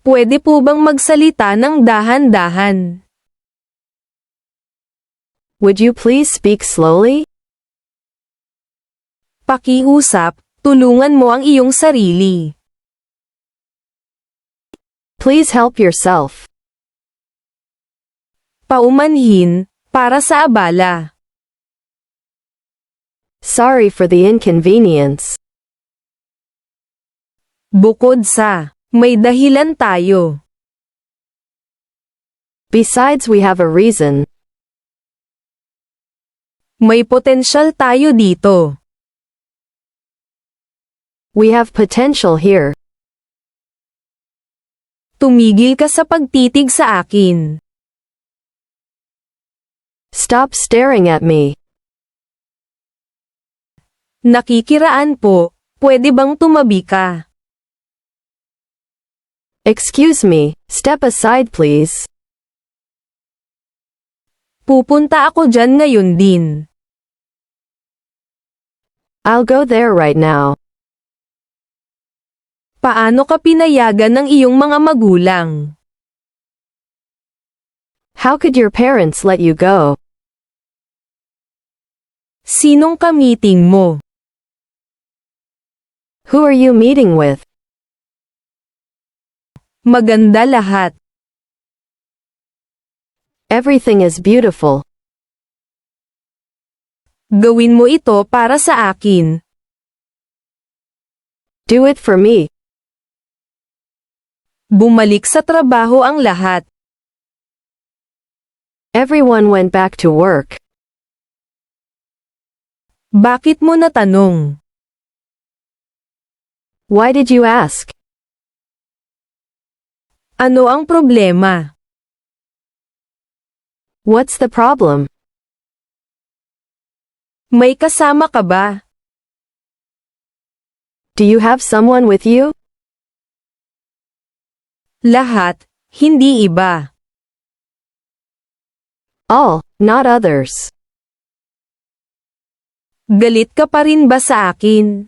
Pwede po bang magsalita ng dahan-dahan? Would you please speak slowly? Pakiusap, tulungan mo ang iyong sarili. Please help yourself. Paumanhin, para sa abala. Sorry for the inconvenience. Bukod sa, may dahilan tayo. Besides, we have a reason. May potensyal tayo dito. We have potential here. Tumigil ka sa pagtitig sa akin. Stop staring at me. Nakikiraan po, pwede bang tumabi ka? Excuse me, step aside please. Pupunta ako dyan ngayon din. I'll go there right now. Paano ka pinayagan ng iyong mga magulang? How could your parents let you go? Sinong ka-meeting mo? Who are you meeting with? Maganda lahat. Everything is beautiful. Gawin mo ito para sa akin. Do it for me. Bumalik sa trabaho ang lahat. Everyone went back to work. Bakit mo natanong? Why did you ask? Ano ang problema? What's the problem? May kasama ka ba? Do you have someone with you? Lahat, hindi iba. All, not others. Galit ka pa rin ba sa akin?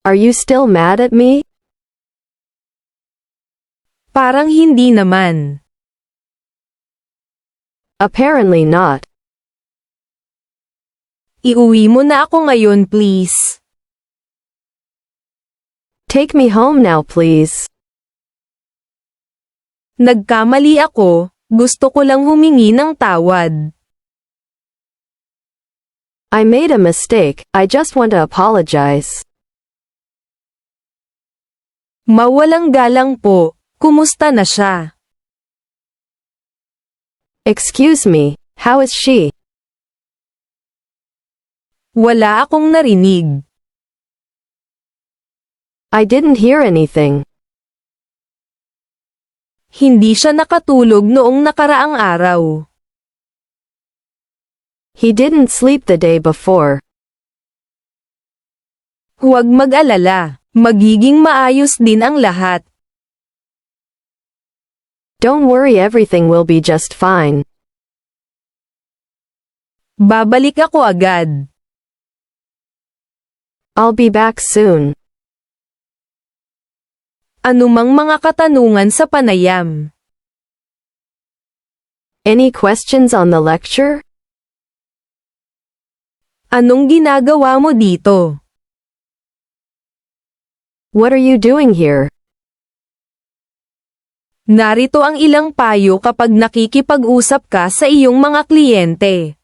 Are you still mad at me? Parang hindi naman. Apparently not. Iuwi mo na ako ngayon please. Take me home now please. Nagkamali ako, gusto ko lang humingi ng tawad. I made a mistake, I just want to apologize. Mawalang galang po, kumusta na siya? Excuse me, how is she? Wala akong narinig. I didn't hear anything. Hindi siya nakatulog noong nakaraang araw. He didn't sleep the day before. Huwag mag-alala, magiging maayos din ang lahat. Don't worry, everything will be just fine. Babalik ako agad. I'll be back soon. Anumang mga katanungan sa panayam? Any questions on the lecture? Anong ginagawa mo dito? What are you doing here? Narito ang ilang payo kapag nakikipag-usap ka sa iyong mga kliyente.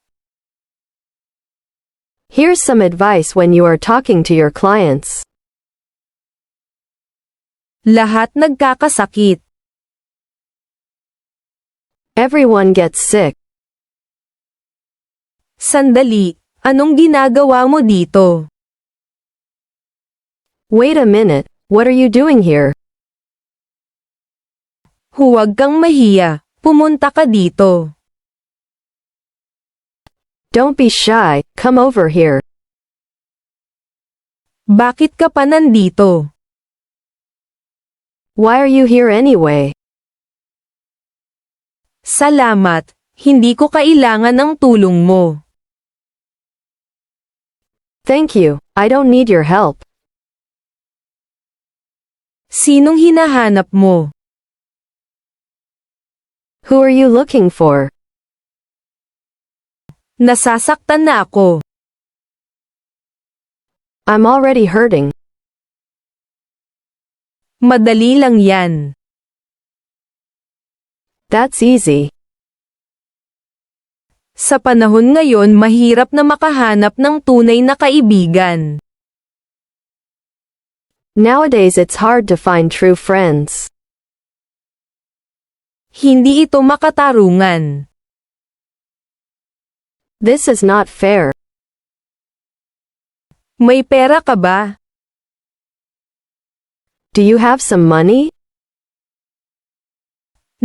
Here's some advice when you are talking to your clients. Lahat nagkakasakit. Everyone gets sick. Sandali, anong ginagawa mo dito? Wait a minute, what are you doing here? Huwag kang mahiya, pumunta ka dito. Don't be shy, come over here. Bakit ka pa nandito? Why are you here anyway? Salamat, hindi ko kailangan ng tulong mo. Thank you, I don't need your help. Sinong hinahanap mo? Who are you looking for? Nasasaktan na ako. I'm already hurting. Madali lang yan. That's easy. Sa panahon ngayon mahirap na makahanap ng tunay na kaibigan. Nowadays it's hard to find true friends. Hindi ito makatarungan. This is not fair. May pera ka ba? Do you have some money?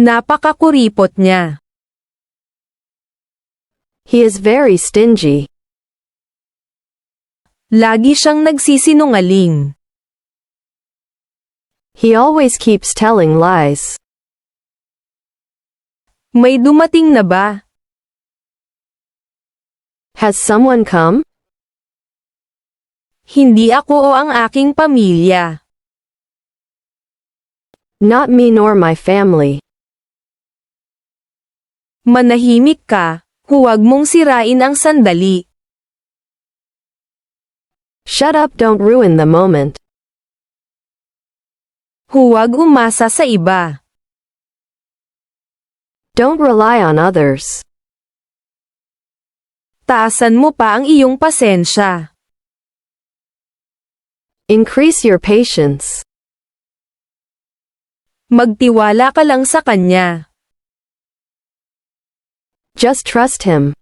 Napakakuripot niya. He is very stingy. Lagi siyang nagsisinungaling. He always keeps telling lies. May dumating na ba? Has someone come? Hindi ako o ang aking pamilya. Not me nor my family. Manahimik ka, huwag mong sirain ang sandali. Shut up, don't ruin the moment. Huwag umasa sa iba. Don't rely on others. Taasan mo pa ang iyong pasensya. Increase your patience. Magtiwala ka lang sa kanya. Just trust him.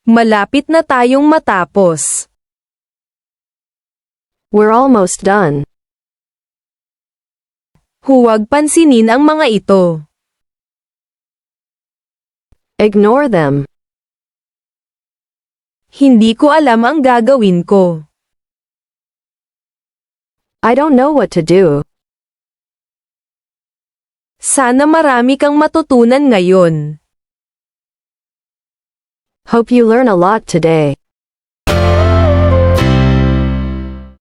Malapit na tayong matapos. We're almost done. Huwag pansinin ang mga ito. Ignore them. Hindi ko alam ang gagawin ko. I don't know what to do. Sana marami kang matutunan ngayon. Hope you learn a lot today.